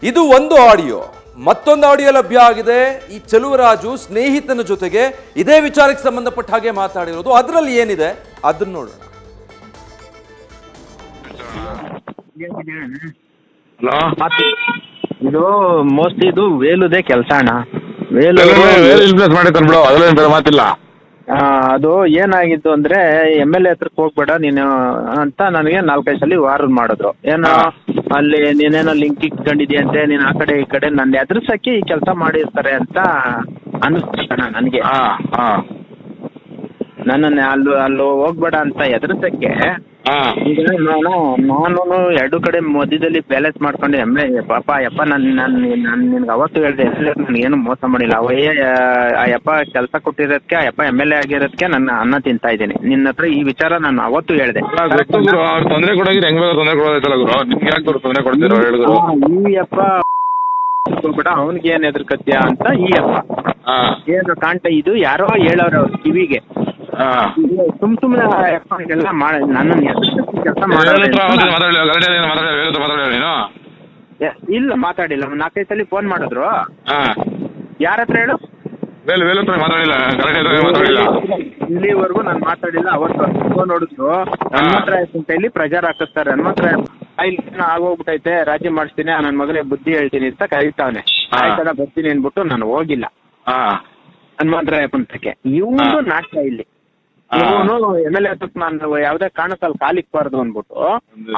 ಇದು ಒಂದು ಆಡಿಯೋ. ಮತ್ತೊಂದು ಆಡಿಯೋ ಲಭ್ಯ ಆಗಿದೆ. ಈ ಚೆಲುವರಾಜು ಸ್ನೇಹಿತನ ಜೊತೆಗೆ ಇದೇ ವಿಚಾರಕ್ಕೆ ಸಂಬಂಧಪಟ್ಟ ಹಾಗೆ ಮಾತಾಡಿರೋದು. ಅದರಲ್ಲಿ ಏನಿದೆ ಅದನ್ನ ನೋಡೋಣ. ಇದು ಮೋಸ್ಟ್ಲಿ ಇದು ವೇಲುದೇ ಕೆಲಸ ಅಣ್ಣ. ಮಾತಿಲ್ಲ. ಅದು ಏನಾಗಿತ್ತು ಅಂದ್ರೆ MLA ಹತ್ರಕ್ಕೆ ಹೋಗ್ಬೇಡ ನೀನು ಅಂತ ನನಗೆ 4-5 ಸಲ ವಾರ ಮಾಡಿದ್ರು. ಏನೋ ಅಲ್ಲಿ ನೀನೇನೋ ಲಿಂಕ್ ಇಟ್ಕೊಂಡಿದ್ಯಂತೆ, ನೀನ್ ಆ ಕಡೆ ಈ ಕಡೆ ನನ್ನ ಎದುರಿಸಕ್ಕೆ ಈ ಕೆಲಸ ಮಾಡಿರ್ತಾರೆ ಅಂತ ಅನಿಸ್ತಣ ನನಗೆ. ನನ್ನನ್ನು ಅಲ್ಲಿ ಹೋಗ್ಬೇಡ ಅಂತ ಎದುರಿಸಕ್ಕೆ ಈಗ ನಾನು 2 ಕಡೆ ಮಧ್ಯದಲ್ಲಿ ಬ್ಯಾಲೆನ್ಸ್ ಮಾಡ್ಕೊಂಡು ಪಾಪ ಯಪ್ಪ ನಿನ್ಗೆ ಅವತ್ತು ಹೇಳಿದೆ ನನ್ಗೇನು ಮೋಸ ಮಾಡಿಲ್ಲ. ಆ ಯಪ್ಪ ಕೆಲಸ ಕೊಟ್ಟಿರೋದಕ್ಕೆ ಆ ಯಪ್ಪ MLA ಆಗಿರೋದಕ್ಕೆ ನನ್ನ ಅನ್ನ ತಿಂತಾ ಇದ್ದೀನಿ. ನಿನ್ನ ಹತ್ರ ಈ ವಿಚಾರ ನಾನು ಅವತ್ತು ಹೇಳಿದೆ. ತೊಂದರೆ ಕೊಡೋಗಿದ್ರೆ ಹೆಂಗ್ ತೊಂದರೆ ಕೊಡೋದೈತಲ್ಲ ಗುರು, ನಿಮ್ಗೆ ಯಾಕೆ ತೊಂದರೆ ಕೊಡ್ತೀರೋ ಹೇಳಿದ್ರು. ಈ ಯಪ್ಪ ಬಿಡ ಅವನಿಗೆ ಏನ್ ಎದುರ್ಕತ್ಯ ಅಂತ ಈ ಯಪ್ಪ ಏನು ಕಾಣ್ತ ಇದು ಯಾರೋ ಹೇಳವ್ರೆ ಅವ್ರ ಕಿವಿಗೆ. ಸುಮ್ನೆ ಎಲ್ಲ ನನ್ನ ಕೆಲಸ ಇಲ್ಲ ಮಾತಾಡಿಲ್ಲ. 4-5 ಸಲ ಫೋನ್ ಮಾಡಿದ್ರು. ಯಾರ ಹತ್ರ ಹೇಳು? ಇಲ್ಲಿವರೆಗೂ ನಾನು ಮಾತಾಡಿಲ್ಲ. ಅವತ್ತು ಫೋನ್ ನೋಡಿದ್ರು ಹನುಮಂತರಾಯ ಅಂತ ಹೇಳಿ ಪ್ರಚಾರ ಹಾಕಿಸ್ತಾರೆ. ಹನುಮಂತರಾಯ ಆಗೋಗ್ಬಿಟ್ಟೈತೆ, ರಾಜಿ ಮಾಡಿಸ್ತೀನಿ, ನನ್ನ ಮಗನಿಗೆ ಬುದ್ಧಿ ಹೇಳ್ತೀನಿ ಅಂತ ಕರೀತಾವನೆ. ಆಯ್ತದ ಬರ್ತೀನಿ ಅನ್ಬಿಟ್ಟು ನಾನು ಹೋಗಿಲ್ಲ ಹನುಮಂತರಾಯ ಪಂಥಕ್ಕೆ. ಇವನು ನಾಟಕ ಇಲ್ಲಿ. ಇವನು MLA ಹತ್ತಕ್ಕೆ ನಾನು ಯಾವ್ದೇ ಕಾರಣಕ್ಕಲ್ಲಿ ಕಾಲಿಕ್ಬಾರ್ದು ಅನ್ಬಿಟ್ಟು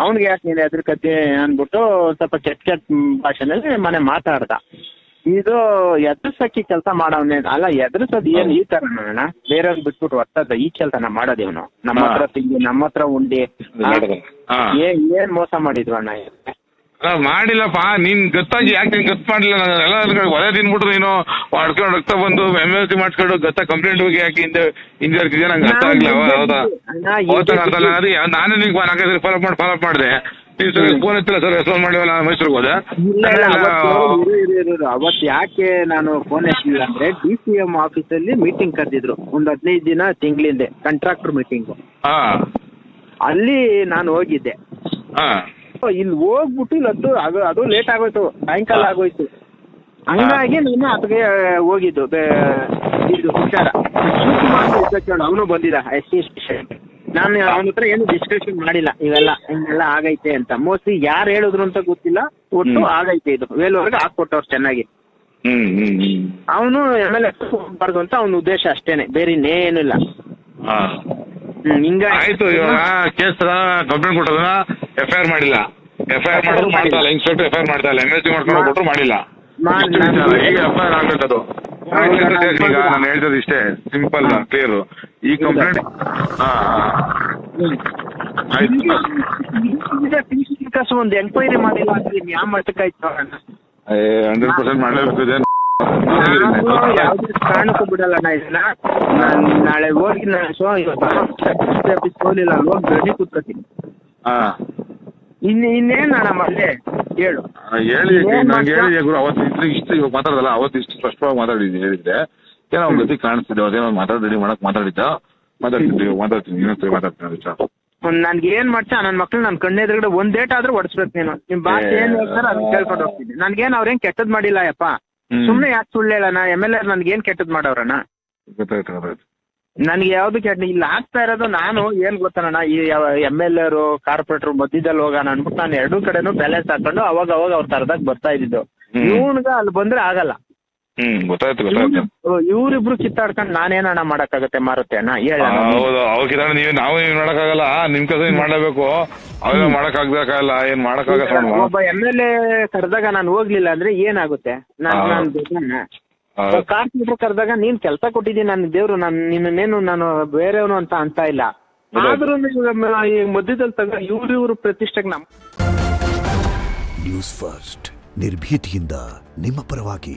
ಅವ್ನಿಗೆ ಯಾಕೆ ನೀನು ಎದುರ್ಕತಿ ಅನ್ಬಿಟ್ಟು ಸ್ವಲ್ಪ ಕೆಟ್ಟ ಭಾಷೆನಲ್ಲಿ ಮನೆ ಮಾತಾಡ್ದ. ಇದು ಎದುರ್ಸಕ್ಕಿ ಕೆಲಸ ಮಾಡವನೇ ಅಲ್ಲ. ಎದುರಿಸೋದು ಏನ್ ಈ ತರ ಅಣ್ಣ, ಬೇರೆಯವ್ರಿಗೆ ಬಿಟ್ಬಿಟ್ಟು ಒಟ್ಟದ ಈ ಕೆಲಸನ ಮಾಡೋದು ಇವನು. ನಮ್ಮ ಹತ್ರ ತಿಂಡಿ, ನಮ್ಮ ಹತ್ರ ಉಂಡಿ, ಏನ್ ಮೋಸ ಮಾಡಿದ್ವು ಅಣ್ಣ. ಮಾಡಿಲ್ಲಪ್ಪ, ನೀನ್ ಗೊತ್ತಾಗಿ ಯಾಕೆ ನೀನ್ ಗೊತ್ತು ಮಾಡ್ಲಿಲ್ಲ? ಎಲ್ಲ ಒಲೆ ತಿನ್ಬಿಟ್ರು ನೀನು ಮಾಡ್ಕೊಂಡು ರಕ್ತ ಬಂದು MLC ಮಾಡ್ಕೊಂಡು ಗೊತ್ತಾ ಕಂಪ್ಲೇಂಟ್ ಹೋಗಿ ಯಾಕೆ ಹಿಂದೆ ಇರ್ತಿದ್ಯಾ? ನಂಗೆ ಅರ್ಥ ಆಗ್ಲಿಲ್ಲ. ಹೌದಾ ನಾನೇ ನಿಂಗೆ 4-5 ಫಾಲೋಅಪ್ ಮಾಡಿದೆ. ನೀವು ಫೋನ್ ಎತ್ತಿಲ್ಲ ಸರ್, ರೆಸ್ಪಾನ್ಸ್ ಮಾಡಿವಲ್ಲ, ಮೈಸೂರಿಗೆ ಹೋದೆ. ಅವತ್ತು ಯಾಕೆ ನಾನು ಫೋನ್ ಎತ್ತಿಲ್ಲ ಅಂದ್ರೆ DCM ಆಫೀಸಲ್ಲಿ ಮೀಟಿಂಗ್ ಕರೆದಿದ್ರು ಒಂದು 15 ದಿನ ತಿಂಗಳಿಂದೆ, ಕಾಂಟ್ರಾಕ್ಟರ್ ಮೀಟಿಂಗು. ಅಲ್ಲಿ ನಾನು ಹೋಗಿದ್ದೆ. ಇಲ್ಲಿ ಹೋಗ್ಬಿಟ್ಟು ಇಲ್ಲತ್ತು ಅದು ಲೇಟ್ ಆಗೋಯ್ತು, ಸಾಯಂಕಾಲ ಆಗೋಯ್ತು. ಹಂಗಾಗಿ ನಾನು ಅದಕ್ಕೆ ಹೋಗಿದ್ದು. ಇದು ವಿಚಾರ ಅವನು ಬಂದಿದ್ದ SC ಸ್ಟೇಷನ್. ನಾನು ಅವನ ಹತ್ರ ಏನು ಡಿಸ್ಕಷನ್ ಮಾಡಿಲ್ಲ. ಹಿಂಗೆಲ್ಲ ಆಗೈತೆ ಅಂತ. ಮೋಸ್ಟ್ಲಿ ಯಾರು ಹೇಳಿದ್ರು ಅಂತ ಗೊತ್ತಿಲ್ಲ, ಒಟ್ಟು ಆಗೈತೆ ಇದು. ವೇಲುವರೆಗೆ ಹಾಕೊಟ್ಟವ್ರು ಚೆನ್ನಾಗಿ. ಅವನು MLA ಹೋಗ್ಬಾರ್ದು ಅಂತ ಅವನ ಉದ್ದೇಶ ಅಷ್ಟೇನೆ, ಬೇರೆ ಇನ್ನೇನು ಇಲ್ಲ. ಆಯ್ತು, ಇವಾಗ ಕೇಸ್ ಕಂಪ್ಲೇಂಟ್ ಕೊಟ್ಟೋದನ್ನ FIR ಮಾಡಿಲ್ಲ. FIR ಮಾಡೋದು ಮಾಡ್ತಾ ಇಲ್ಲ, ಇನ್ಸ್ಪೆಕ್ಟರ್ FIR ಮಾಡ್ತಾ ಇಲ್ಲ, MLC ಮಾಡ್ಕೊಂಡು ಕೊಟ್ಟರು ಮಾಡಿಲ್ಲ. ಈಗ FIR ಆಗ್ಬೇಕದು. ಈಗ ನಾನು ಹೇಳ್ತದ ಇಷ್ಟೇ, ಸಿಂಪಲ್ ಕ್ಲಿಯರ್. ಈ ಕಂಪ್ಲೇಂಟ್ ಒಂದು ಎಂಕ್ವೈರಿ ಮಾಡಿಲ್ಲ ಅಂದ್ರೆ ಯಾವ ಮಟ್ಟಕ್ಕಾಯ್ತು? 100% ಮಾಡಲೇಬೇಕು. ಯಾವ್ದು ಕಾರಣಕ್ಕೂ ಬಿಡಲ್ಲ ಇದನ್ನ. ನಾಳೆ ಹೋಗಿ ಹೋಗ್ಲಿಲ್ಲ, ಹೋಗಿ ರೆಡಿ ಕೂತ್ಕೊತೀನಿ. ಇನ್ನೇನ್ ಅಣ್ಣ ಮಾಡ್ಲಿ ಹೇಳು. ಹೇಳಿ ನಂಗೆ ಹೇಳಿ ಗುರು. ಅವತ್ತು ಇಷ್ಟು ಇವಾಗ ಮಾತಾಡೋದಲ್ಲ, ಅವತ್ತು ಇಷ್ಟು ಸ್ಪಷ್ಟವಾಗಿ ಮಾತಾಡಿದ್ದೀನಿ. ಹೇಳಿದ್ರೆ ಏನೋ ಒಂದು ಗತಿ ಕಾಣಿಸ್ತಿದ್ದೆ. ಅದೇನೋ ಮಾತಾಡಿ ಮಾಡಕ್ ಮಾತಾಡ್ತೀನಿ. ಇನ್ನೊಂದ್ಸರಿ ಮಾತಾಡ್ತೀನಿ. ನನ್ಗೆ ಏನ್ ಮಾಡ್ತಾ ನನ್ನ ಮಕ್ಳು ನನ್ನ ಕಣ್ಣೆದುರುಗಡೆ ಒಂದ್ ಡೇಟ್ ಆದ್ರೂ ಹೊಡಿಸ್ಬೇಕು ನೀನು. ನಿಮ್ ಭಾಷೆ ಏನ್ ಹೇಳ್ತಾರೆ ಅದನ್ನ ಕೇಳ್ಕೊಂಡು ಹೋಗ್ತೀನಿ. ನನ್ಗೇನ್ ಅವ್ರೇನ್ ಕೆಟ್ಟದ್ ಮಾಡಿಲ್ಲ ಯಪ್ಪ. ಸುಮ್ನೆ ಯಾಕೆ ಸುಳ್ಳು ಹೇಳೋಣ? MLA ನನ್ಗೇನ್ ಕೆಟ್ಟದ್ ಮಾಡವ್ರಣ್ಣ? ನನ್ಗೆ ಯಾವ್ದು ಕೆಟ್ಟ ಇಲ್ಲ ಆಗ್ತಾ ಇರೋದು. ನಾನು ಏನ್ ಗೊತ್ತಾನ, ಈ MLA ಕಾರ್ಪೊರೇಟರ್ ಮಧ್ಯದಲ್ಲಿ ಹೋಗೋಣ ಅನ್ಬಿಟ್ಟು ನಾನು 2 ಕಡೆನೂ ಬ್ಯಾಲೆನ್ಸ್ ಹಾಕೊಂಡು ಅವಾಗ ಅವ್ರ ತರದಾಗ ಬರ್ತಾ ಇದ್ದಿದ್ದು. ಇವನ್ಗ ಅಲ್ಲಿ ಬಂದ್ರೆ ಆಗಲ್ಲ. ಇವ್ರಿಬ್ರು ಕಿತ್ತಾಡ್ಕೊಂಡು ನಾನೇನಣ್ಣ ಮಾಡಕ್ಕಾಗತ್ತೆ? ಮಾರುತ್ತೆ ಅಣ್ಣ ಹೇಳ. ನಾವು ಮಾಡಕ್ಕಾಗಲ್ಲ, ನಿಮ್ ಕೆಲಸ ಮಾಡಲೇಬೇಕು. ಅವೆಲ್ಲ ಮಾಡಕ್ಕಾಗಲ್ಲ, ಏನ್ ಮಾಡಕ್ಕಾಗಲ್ಲ. ಒಬ್ಬ MLA ಕರೆದಾಗ ನಾನು ಹೋಗ್ಲಿಲ್ಲ ಅಂದ್ರೆ ಏನಾಗುತ್ತೆ? ಕಾರ್ಪೊರೇಟರ್ ಕರೆದಾಗ ನೀನ್ ಕೆಲಸ ಕೊಟ್ಟಿದ್ದೀನಿ, ನನ್ನ ದೇವ್ರು, ನಿನ್ನೇನು ನಾನು ಬೇರೆಯವನು ಅಂತ ಇಲ್ಲ. ಆದ್ರೂ ಈ ಮಧ್ಯದಲ್ಲಿ ತಗ ಇವ್ರು ಪ್ರತಿಷ್ಠೆಗೆ ನ್ಯೂಸ್ ಫಸ್ಟ್ ನಿರ್ಭೀತಿಯಿಂದ ನಿಮ್ಮ ಪರವಾಗಿ.